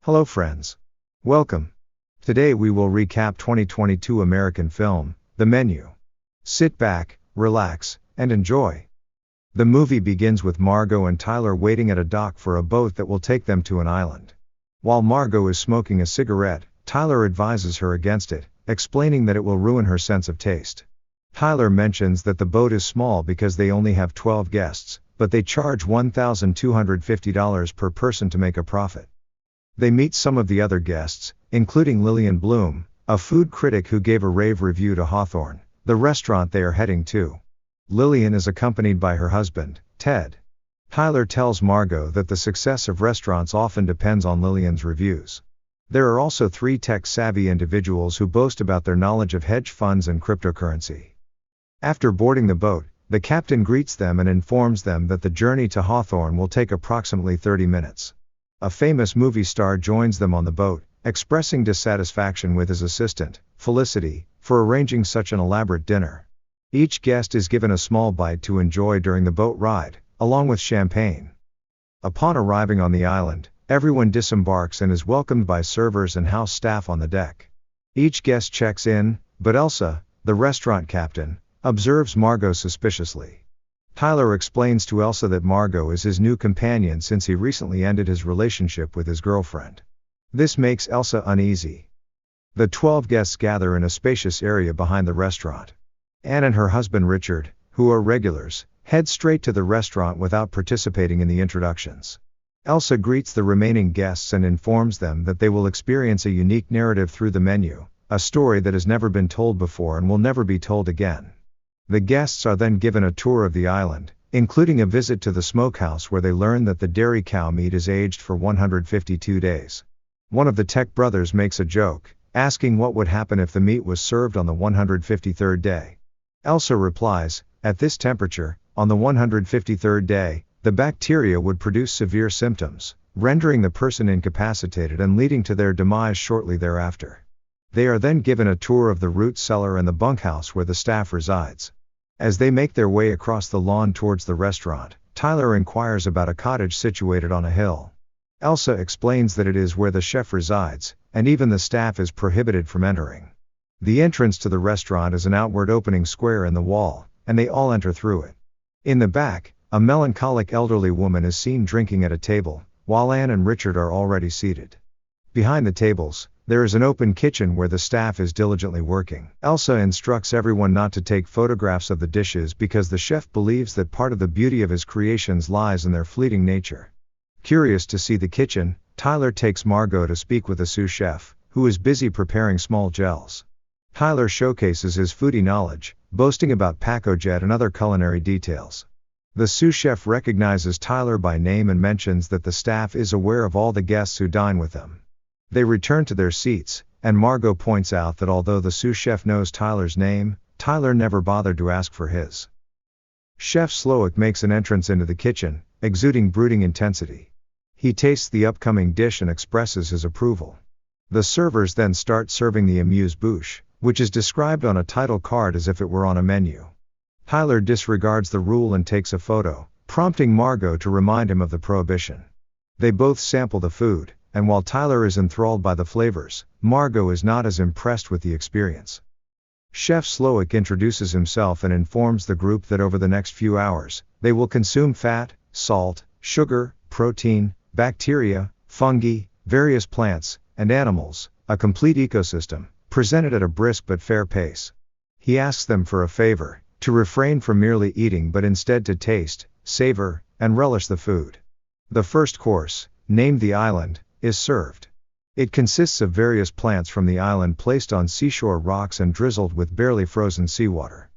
Hello friends. Welcome. Today we will recap 2022 American film, The Menu. Sit back, relax, and enjoy. The movie begins with Margot and Tyler waiting at a dock for a boat that will take them to an island. While Margot is smoking a cigarette, Tyler advises her against it, explaining that it will ruin her sense of taste. Tyler mentions that the boat is small because they only have 12 guests, but they charge $1,250 per person to make a profit. They meet some of the other guests, including Lillian Bloom, a food critic who gave a rave review to Hawthorne, the restaurant they are heading to. Lillian is accompanied by her husband, Ted. Tyler tells Margot that the success of restaurants often depends on Lillian's reviews. There are also 3 tech-savvy individuals who boast about their knowledge of hedge funds and cryptocurrency. After boarding the boat, the captain greets them and informs them that the journey to Hawthorne will take approximately 30 minutes. A famous movie star joins them on the boat, expressing dissatisfaction with his assistant, Felicity, for arranging such an elaborate dinner. Each guest is given a small bite to enjoy during the boat ride, along with champagne. Upon arriving on the island, everyone disembarks and is welcomed by servers and house staff on the deck. Each guest checks in, but Elsa, the restaurant captain, observes Margot suspiciously. Tyler explains to Elsa that Margot is his new companion since he recently ended his relationship with his girlfriend. This makes Elsa uneasy. The 12 guests gather in a spacious area behind the restaurant. Anne and her husband Richard, who are regulars, head straight to the restaurant without participating in the introductions. Elsa greets the remaining guests and informs them that they will experience a unique narrative through the menu, a story that has never been told before and will never be told again. The guests are then given a tour of the island, including a visit to the smokehouse where they learn that the dairy cow meat is aged for 152 days. One of the Tech brothers makes a joke, asking what would happen if the meat was served on the 153rd day. Elsa replies, at this temperature, on the 153rd day, the bacteria would produce severe symptoms, rendering the person incapacitated and leading to their demise shortly thereafter. They are then given a tour of the root cellar and the bunkhouse where the staff resides. As they make their way across the lawn towards the restaurant, Tyler inquires about a cottage situated on a hill. Elsa explains that it is where the chef resides, and even the staff is prohibited from entering. The entrance to the restaurant is an outward opening square in the wall, and they all enter through it. In the back, a melancholic elderly woman is seen drinking at a table, while Anne and Richard are already seated. Behind the tables, there is an open kitchen where the staff is diligently working. Elsa instructs everyone not to take photographs of the dishes because the chef believes that part of the beauty of his creations lies in their fleeting nature. Curious to see the kitchen, Tyler takes Margot to speak with a sous chef, who is busy preparing small gels. Tyler showcases his foodie knowledge, boasting about pacojet and other culinary details. The sous chef recognizes Tyler by name and mentions that the staff is aware of all the guests who dine with them. They return to their seats, and Margot points out that although the sous chef knows Tyler's name, Tyler never bothered to ask for his. Chef Slowick makes an entrance into the kitchen, exuding brooding intensity. He tastes the upcoming dish and expresses his approval. The servers then start serving the amuse-bouche, which is described on a title card as if it were on a menu. Tyler disregards the rule and takes a photo, prompting Margot to remind him of the prohibition. They both sample the food, and while Tyler is enthralled by the flavors, Margot is not as impressed with the experience. Chef Slowick introduces himself and informs the group that over the next few hours, they will consume fat, salt, sugar, protein, bacteria, fungi, various plants, and animals, a complete ecosystem, presented at a brisk but fair pace. He asks them for a favor, to refrain from merely eating but instead to taste, savor, and relish the food. The first course, named the island, is served. It consists of various plants from the island placed on seashore rocks and drizzled with barely frozen seawater.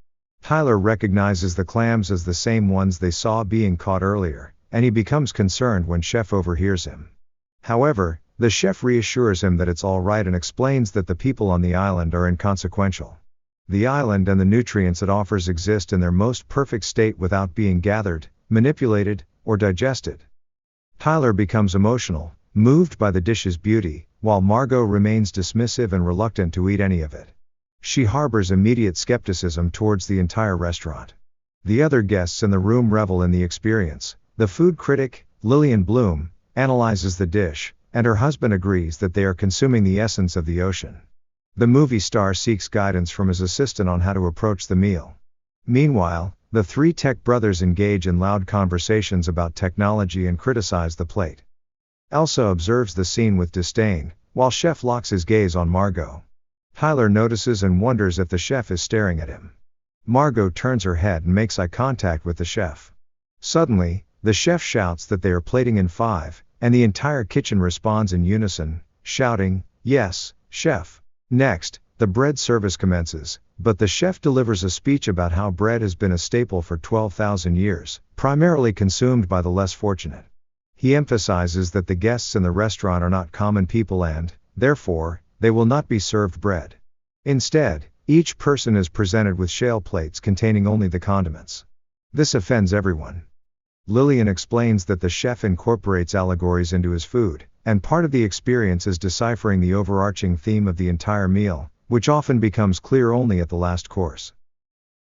Tyler recognizes the clams as the same ones they saw being caught earlier, and he becomes concerned when Chef overhears him. However, the chef reassures him that it's all right and explains that the people on the island are inconsequential. The island and the nutrients it offers exist in their most perfect state without being gathered, manipulated, or digested. Tyler becomes emotional, moved by the dish's beauty, while Margot remains dismissive and reluctant to eat any of it. She harbors immediate skepticism towards the entire restaurant. The other guests in the room revel in the experience. The food critic, Lillian Bloom, analyzes the dish, and her husband agrees that they are consuming the essence of the ocean. The movie star seeks guidance from his assistant on how to approach the meal. Meanwhile, the three tech brothers engage in loud conversations about technology and criticize the plate. Elsa observes the scene with disdain, while Chef locks his gaze on Margot. Tyler notices and wonders if the chef is staring at him. Margot turns her head and makes eye contact with the chef. Suddenly, the chef shouts that they are plating in 5, and the entire kitchen responds in unison, shouting, "Yes, chef." Next, the bread service commences, but the chef delivers a speech about how bread has been a staple for 12,000 years, primarily consumed by the less fortunate. He emphasizes that the guests in the restaurant are not common people and, therefore, they will not be served bread. Instead, each person is presented with shale plates containing only the condiments. This offends everyone. Lillian explains that the chef incorporates allegories into his food, and part of the experience is deciphering the overarching theme of the entire meal, which often becomes clear only at the last course.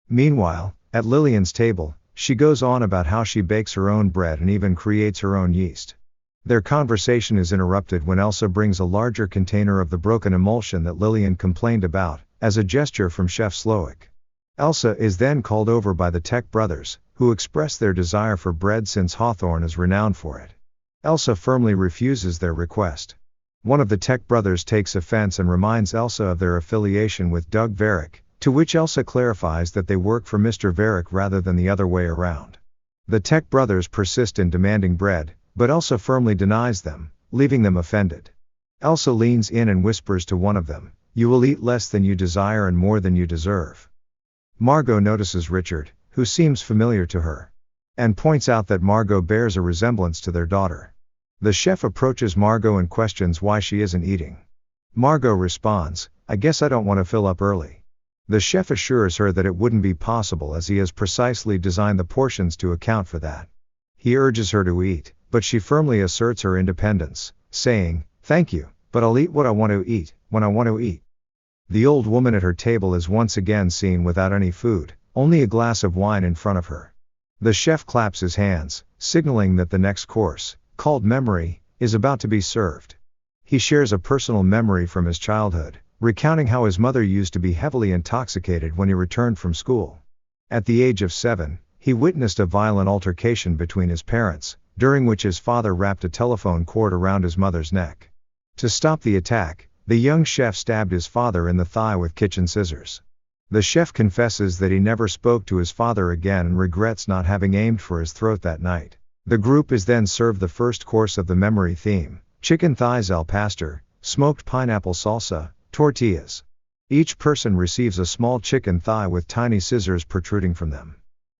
Meanwhile, at Lillian's table, she goes on about how she bakes her own bread and even creates her own yeast. Their conversation is interrupted when Elsa brings a larger container of the broken emulsion that Lillian complained about, as a gesture from Chef Slowick. Elsa is then called over by the Tech brothers, who express their desire for bread since Hawthorne is renowned for it. Elsa firmly refuses their request. One of the Tech brothers takes offense and reminds Elsa of their affiliation with Doug Varick, to which Elsa clarifies that they work for Mr. Varick rather than the other way around. The Tech brothers persist in demanding bread, but Elsa firmly denies them, leaving them offended. Elsa leans in and whispers to one of them, "You will eat less than you desire and more than you deserve." Margot notices Richard, who seems familiar to her, and points out that Margot bears a resemblance to their daughter. The chef approaches Margot and questions why she isn't eating. Margot responds, "I guess I don't want to fill up early." The chef assures her that it wouldn't be possible as he has precisely designed the portions to account for that. He urges her to eat, but she firmly asserts her independence, saying, "Thank you, but I'll eat what I want to eat, when I want to eat." The old woman at her table is once again seen without any food, only a glass of wine in front of her. The chef claps his hands, signaling that the next course, called Memory, is about to be served. He shares a personal memory from his childhood, recounting how his mother used to be heavily intoxicated when he returned from school. At the age of 7, he witnessed a violent altercation between his parents, during which his father wrapped a telephone cord around his mother's neck. To stop the attack, the young chef stabbed his father in the thigh with kitchen scissors. The chef confesses that he never spoke to his father again and regrets not having aimed for his throat that night. The group is then served the first course of the memory theme: chicken thighs al pastor, smoked pineapple salsa, tortillas. Each person receives a small chicken thigh with tiny scissors protruding from them.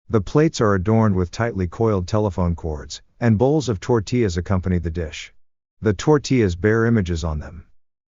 The plates are adorned with tightly coiled telephone cords, and bowls of tortillas accompany the dish. The tortillas bear images on them.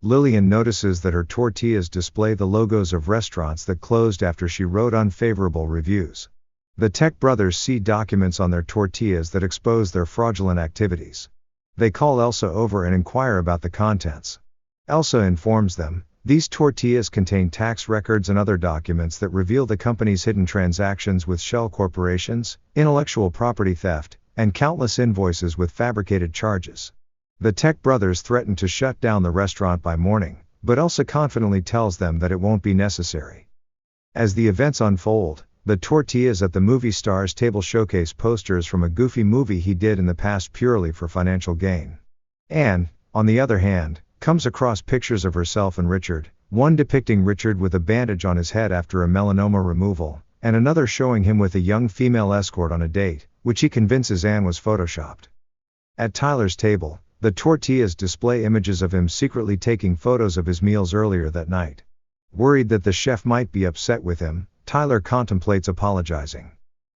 Lillian notices that her tortillas display the logos of restaurants that closed after she wrote unfavorable reviews. The Tech brothers see documents on their tortillas that expose their fraudulent activities. They call Elsa over and inquire about the contents. Elsa informs them, these tortillas contain tax records and other documents that reveal the company's hidden transactions with shell corporations, intellectual property theft, and countless invoices with fabricated charges. The Tech brothers threaten to shut down the restaurant by morning, but Elsa confidently tells them that it won't be necessary. As the events unfold, the tortillas at the movie star's table showcase posters from a goofy movie he did in the past purely for financial gain. Anne, on the other hand, comes across pictures of herself and Richard, one depicting Richard with a bandage on his head after a melanoma removal, and another showing him with a young female escort on a date, which he convinces Anne was photoshopped. At Tyler's table, the tortillas display images of him secretly taking photos of his meals earlier that night. Worried that the chef might be upset with him, Tyler contemplates apologizing.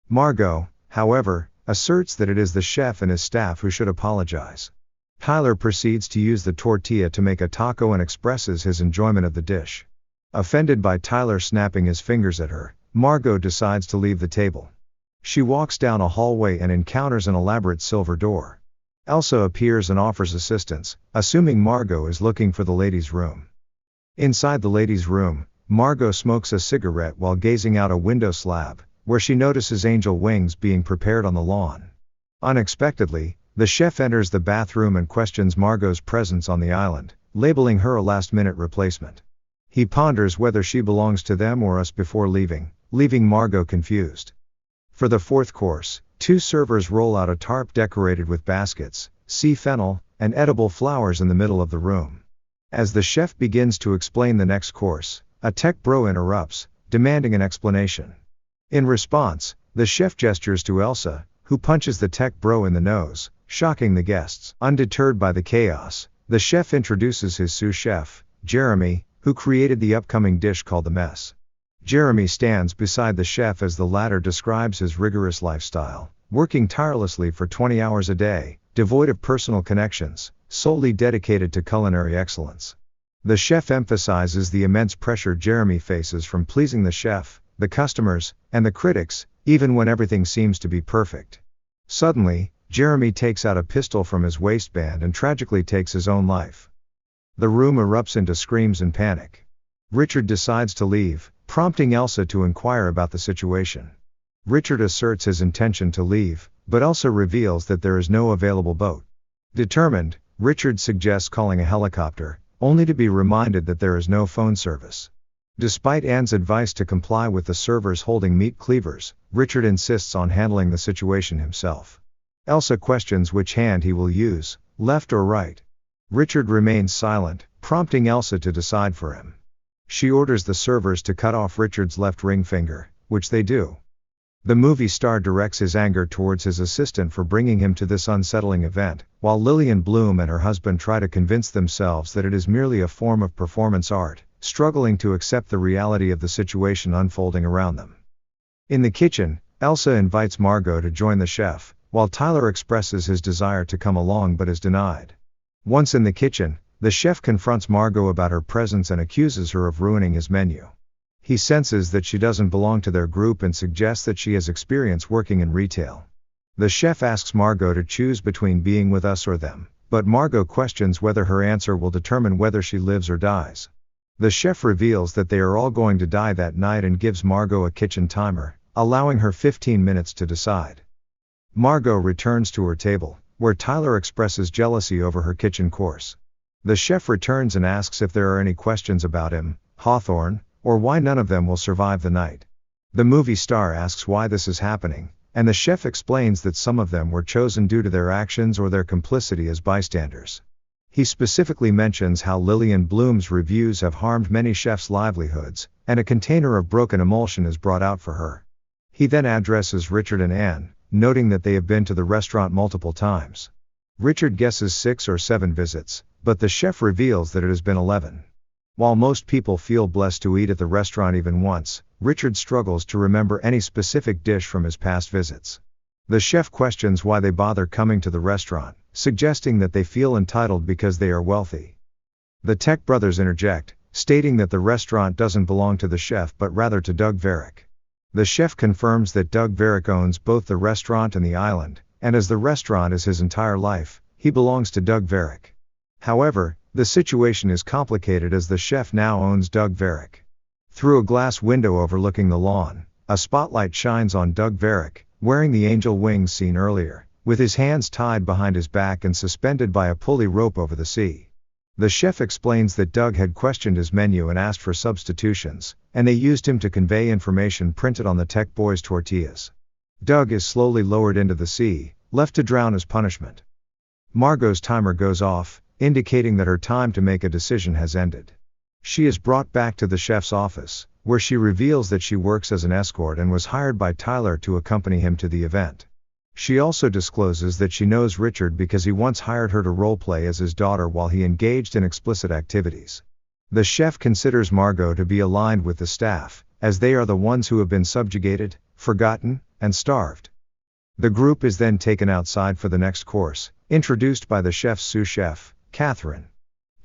Margot, however, asserts that it is the chef and his staff who should apologize. Tyler proceeds to use the tortilla to make a taco and expresses his enjoyment of the dish. Offended by Tyler snapping his fingers at her, Margot decides to leave the table. She walks down a hallway and encounters an elaborate silver door. Elsa appears and offers assistance, assuming Margot is looking for the ladies' room. Inside the ladies' room, Margot smokes a cigarette while gazing out a window slab, where she notices angel wings being prepared on the lawn. Unexpectedly, The chef enters the bathroom and questions Margot's presence on the island, labeling her a last-minute replacement. He ponders whether she belongs to them or us before leaving Margot confused. For the fourth course, two servers roll out a tarp decorated with baskets, sea fennel, and edible flowers in the middle of the room. As the chef begins to explain the next course, a tech bro interrupts, demanding an explanation. In response, the chef gestures to Elsa, who punches the tech bro in the nose, shocking the guests. Undeterred by the chaos, the chef introduces his sous chef, Jeremy, who created the upcoming dish called the mess. Jeremy stands beside the chef as the latter describes his rigorous lifestyle, working tirelessly for 20 hours a day, devoid of personal connections, solely dedicated to culinary excellence. The chef emphasizes the immense pressure Jeremy faces from pleasing the chef, the customers, and the critics, even when everything seems to be perfect. Suddenly, Jeremy takes out a pistol from his waistband and tragically takes his own life. The room erupts into screams and panic. Richard decides to leave, prompting Elsa to inquire about the situation. Richard asserts his intention to leave, but Elsa reveals that there is no available boat. Determined, Richard suggests calling a helicopter, only to be reminded that there is no phone service. Despite Anne's advice to comply with the servers holding meat cleavers, Richard insists on handling the situation himself. Elsa questions which hand he will use, left or right. Richard remains silent, prompting Elsa to decide for him. She orders the servers to cut off Richard's left ring finger, which they do. The movie star directs his anger towards his assistant for bringing him to this unsettling event, while Lillian Bloom and her husband try to convince themselves that it is merely a form of performance art, struggling to accept the reality of the situation unfolding around them. In the kitchen, Elsa invites Margot to join the chef, while Tyler expresses his desire to come along but is denied. Once in the kitchen, the chef confronts Margot about her presence and accuses her of ruining his menu. He senses that she doesn't belong to their group and suggests that she has experience working in retail. The chef asks Margot to choose between being with us or them, but Margot questions whether her answer will determine whether she lives or dies. The chef reveals that they are all going to die that night and gives Margot a kitchen timer, allowing her 15 minutes to decide. Margot returns to her table, where Tyler expresses jealousy over her kitchen course. The chef returns and asks if there are any questions about him, Hawthorne, or why none of them will survive the night. The movie star asks why this is happening, and the chef explains that some of them were chosen due to their actions or their complicity as bystanders. He specifically mentions how Lillian Bloom's reviews have harmed many chefs' livelihoods, and a container of broken emulsion is brought out for her. He then addresses Richard and Anne, noting that they have been to the restaurant multiple times. Richard guesses 6 or 7 visits, but the chef reveals that it has been 11. While most people feel blessed to eat at the restaurant even once, Richard struggles to remember any specific dish from his past visits. The chef questions why they bother coming to the restaurant, suggesting that they feel entitled because they are wealthy. The Tech brothers interject, stating that the restaurant doesn't belong to the chef but rather to Doug Varick. The chef confirms that Doug Varick owns both the restaurant and the island, and as the restaurant is his entire life, he belongs to Doug Varick. However, the situation is complicated as the chef now owns Doug Varick. Through a glass window overlooking the lawn, a spotlight shines on Doug Varick, wearing the angel wings seen earlier, with his hands tied behind his back and suspended by a pulley rope over the sea. The chef explains that Doug had questioned his menu and asked for substitutions, and they used him to convey information printed on the Tech Boys' tortillas. Doug is slowly lowered into the sea, left to drown as punishment. Margot's timer goes off, indicating that her time to make a decision has ended. She is brought back to the chef's office, where she reveals that she works as an escort and was hired by Tyler to accompany him to the event. She also discloses that she knows Richard because he once hired her to role-play as his daughter while he engaged in explicit activities. The chef considers Margot to be aligned with the staff, as they are the ones who have been subjugated, forgotten, and starved. The group is then taken outside for the next course, introduced by the chef's sous chef, Catherine.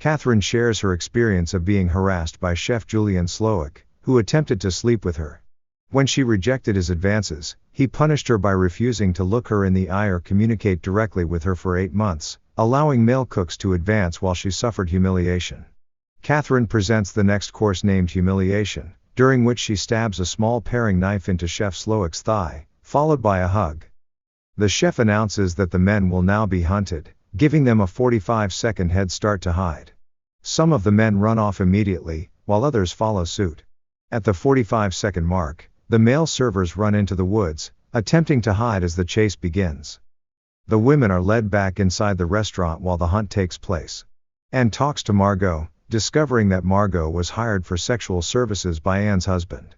Catherine shares her experience of being harassed by Chef Julian Slowick, who attempted to sleep with her. When she rejected his advances, he punished her by refusing to look her in the eye or communicate directly with her for 8 months, allowing male cooks to advance while she suffered humiliation. Catherine presents the next course named Humiliation, during which she stabs a small paring knife into Chef Slowick's thigh, followed by a hug. The chef announces that the men will now be hunted, giving them a 45-second head start to hide. Some of the men run off immediately, while others follow suit. At the 45-second mark, the male servers run into the woods, attempting to hide as the chase begins. The women are led back inside the restaurant while the hunt takes place. Anne talks to Margot, discovering that Margot was hired for sexual services by Anne's husband.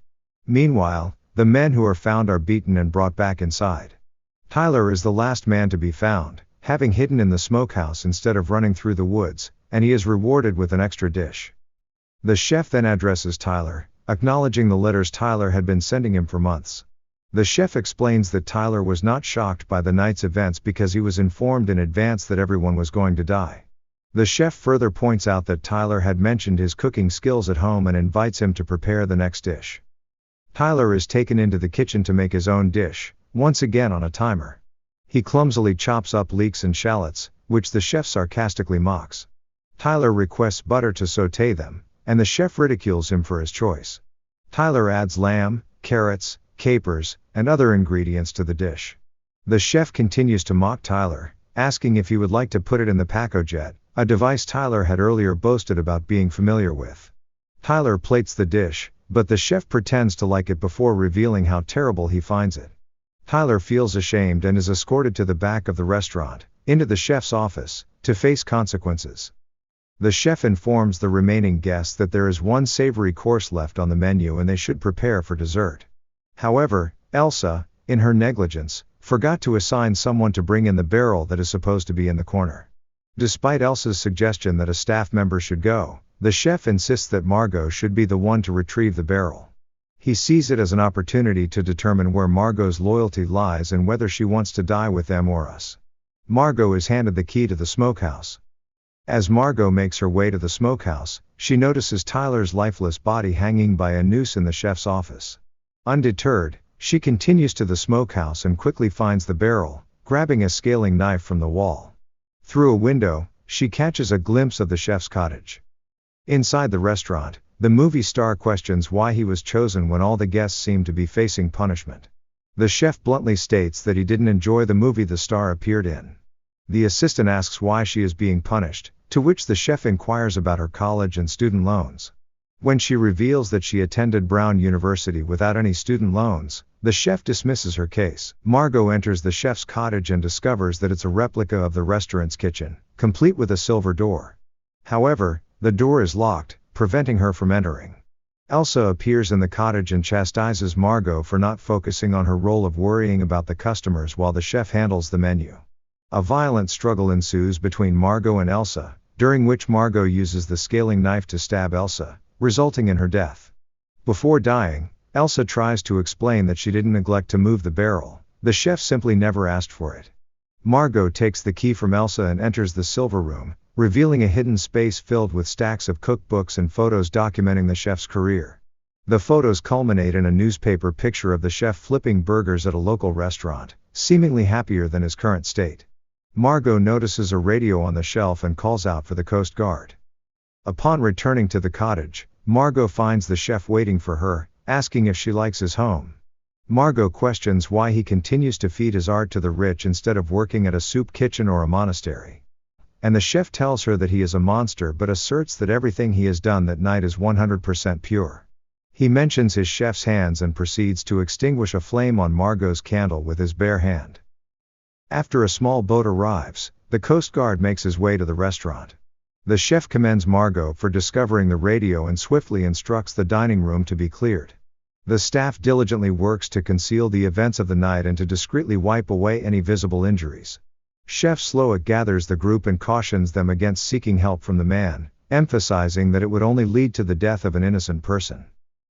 Meanwhile, the men who are found are beaten and brought back inside. Tyler is the last man to be found, having hidden in the smokehouse instead of running through the woods, and he is rewarded with an extra dish. The chef then addresses Tyler, acknowledging the letters Tyler had been sending him for months. The chef explains that Tyler was not shocked by the night's events because he was informed in advance that everyone was going to die. The chef further points out that Tyler had mentioned his cooking skills at home and invites him to prepare the next dish. Tyler is taken into the kitchen to make his own dish, once again on a timer. He clumsily chops up leeks and shallots, which the chef sarcastically mocks. Tyler requests butter to sauté them, and the chef ridicules him for his choice. Tyler adds lamb, carrots, capers, and other ingredients to the dish. The chef continues to mock Tyler, asking if he would like to put it in the Pacojet, a device Tyler had earlier boasted about being familiar with. Tyler plates the dish, but the chef pretends to like it before revealing how terrible he finds it. Tyler feels ashamed and is escorted to the back of the restaurant, into the chef's office, to face consequences. The chef informs the remaining guests that there is one savory course left on the menu and they should prepare for dessert. However, Elsa, in her negligence, forgot to assign someone to bring in the barrel that is supposed to be in the corner. Despite Elsa's suggestion that a staff member should go, the chef insists that Margot should be the one to retrieve the barrel. He sees it as an opportunity to determine where Margot's loyalty lies and whether she wants to die with them or us. Margot is handed the key to the smokehouse. As Margot makes her way to the smokehouse, she notices Tyler's lifeless body hanging by a noose in the chef's office. Undeterred, she continues to the smokehouse and quickly finds the barrel, grabbing a scaling knife from the wall. Through a window, she catches a glimpse of the chef's cottage. Inside the restaurant, the movie star questions why he was chosen when all the guests seem to be facing punishment. The chef bluntly states that he didn't enjoy the movie the star appeared in. The assistant asks why she is being punished, to which the chef inquires about her college and student loans. When she reveals that she attended Brown University without any student loans, the chef dismisses her case. Margot enters the chef's cottage and discovers that it's a replica of the restaurant's kitchen, complete with a silver door. However, the door is locked, preventing her from entering. Elsa appears in the cottage and chastises Margot for not focusing on her role of worrying about the customers while the chef handles the menu. A violent struggle ensues between Margot and Elsa, during which Margot uses the scaling knife to stab Elsa, resulting in her death. Before dying, Elsa tries to explain that she didn't neglect to move the barrel, the chef simply never asked for it. Margot takes the key from Elsa and enters the silver room, revealing a hidden space filled with stacks of cookbooks and photos documenting the chef's career. The photos culminate in a newspaper picture of the chef flipping burgers at a local restaurant, seemingly happier than his current state. Margot notices a radio on the shelf and calls out for the Coast Guard. Upon returning to the cottage, Margot finds the chef waiting for her, asking if she likes his home. Margot questions why he continues to feed his art to the rich instead of working at a soup kitchen or a monastery. And the chef tells her that he is a monster but asserts that everything he has done that night is 100% pure. He mentions his chef's hands and proceeds to extinguish a flame on Margot's candle with his bare hand. After a small boat arrives, the Coast Guard makes his way to the restaurant. The chef commends Margot for discovering the radio and swiftly instructs the dining room to be cleared. The staff diligently works to conceal the events of the night and to discreetly wipe away any visible injuries. Chef Slowick gathers the group and cautions them against seeking help from the man, emphasizing that it would only lead to the death of an innocent person.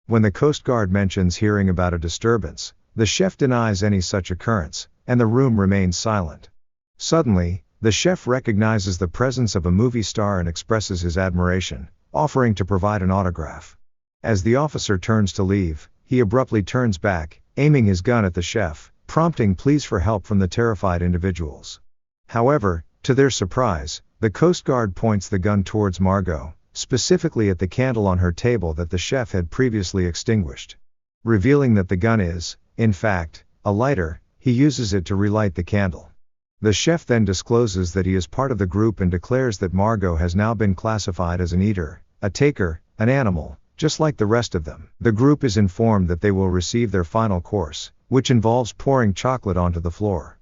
When the Coast Guard mentions hearing about a disturbance, the chef denies any such occurrence, and the room remains silent. Suddenly, the chef recognizes the presence of a movie star and expresses his admiration, offering to provide an autograph. As the officer turns to leave, he abruptly turns back, aiming his gun at the chef, prompting pleas for help from the terrified individuals. However, to their surprise, the Coast Guard points the gun towards Margot, specifically at the candle on her table that the chef had previously extinguished. Revealing that the gun is, in fact, a lighter, He uses it to relight the candle. The chef then discloses that he is part of the group and declares that Margot has now been classified as an eater, a taker, an animal, just like the rest of them. The group is informed that they will receive their final course, which involves pouring chocolate onto the floor.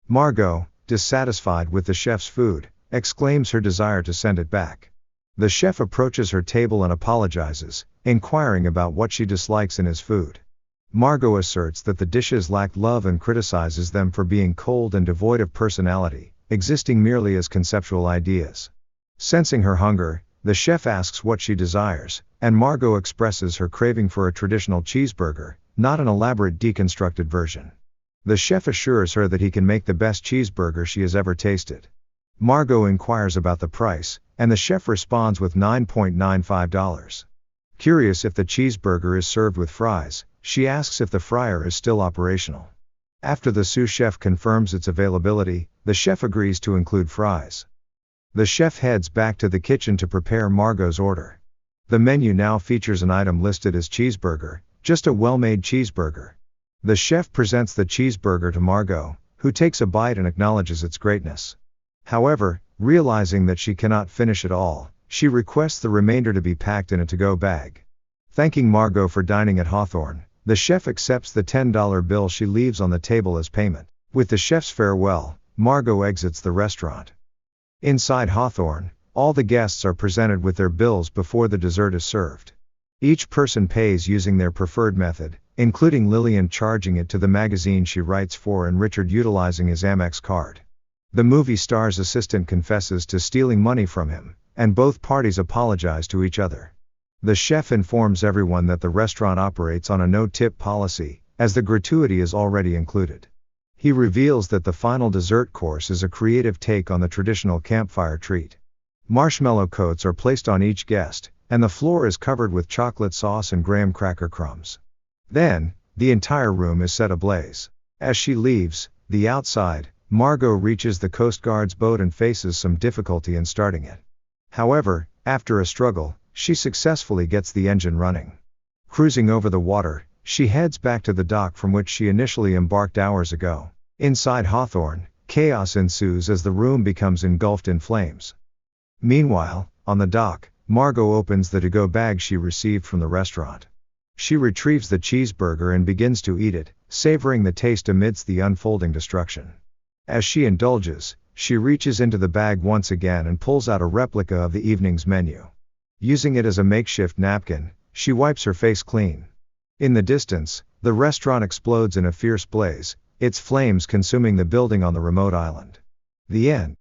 Margot, dissatisfied with the chef's food, exclaims her desire to send it back. The chef approaches her table and apologizes, inquiring about what she dislikes in his food. Margot asserts that the dishes lack love and criticizes them for being cold and devoid of personality, existing merely as conceptual ideas. Sensing her hunger, the chef asks what she desires, and Margot expresses her craving for a traditional cheeseburger, not an elaborate deconstructed version. The chef assures her that he can make the best cheeseburger she has ever tasted. Margot inquires about the price, and the chef responds with $9.95. Curious if the cheeseburger is served with fries, she asks if the fryer is still operational. After the sous chef confirms its availability, the chef agrees to include fries. The chef heads back to the kitchen to prepare Margot's order. The menu now features an item listed as cheeseburger, just a well-made cheeseburger. The chef presents the cheeseburger to Margot, who takes a bite and acknowledges its greatness. However, realizing that she cannot finish it all, she requests the remainder to be packed in a to-go bag. Thanking Margot for dining at Hawthorne, the chef accepts the $10 bill she leaves on the table as payment. With the chef's farewell, Margot exits the restaurant. Inside Hawthorne, all the guests are presented with their bills before the dessert is served. Each person pays using their preferred method, including Lillian charging it to the magazine she writes for and Richard utilizing his Amex card. The movie star's assistant confesses to stealing money from him, and both parties apologize to each other. The chef informs everyone that the restaurant operates on a no-tip policy, as the gratuity is already included. He reveals that the final dessert course is a creative take on the traditional campfire treat. Marshmallow coats are placed on each guest, and the floor is covered with chocolate sauce and graham cracker crumbs. Then, the entire room is set ablaze. As she leaves the outside, Margot reaches the Coast Guard's boat and faces some difficulty in starting it. However, after a struggle, she successfully gets the engine running. Cruising over the water, she heads back to the dock from which she initially embarked hours ago. Inside Hawthorne, chaos ensues as the room becomes engulfed in flames. Meanwhile, on the dock, Margot opens the to-go bag she received from the restaurant. She retrieves the cheeseburger and begins to eat it, savoring the taste amidst the unfolding destruction. As she indulges, she reaches into the bag once again and pulls out a replica of the evening's menu. Using it as a makeshift napkin, she wipes her face clean. In the distance, the restaurant explodes in a fierce blaze, its flames consuming the building on the remote island. The end.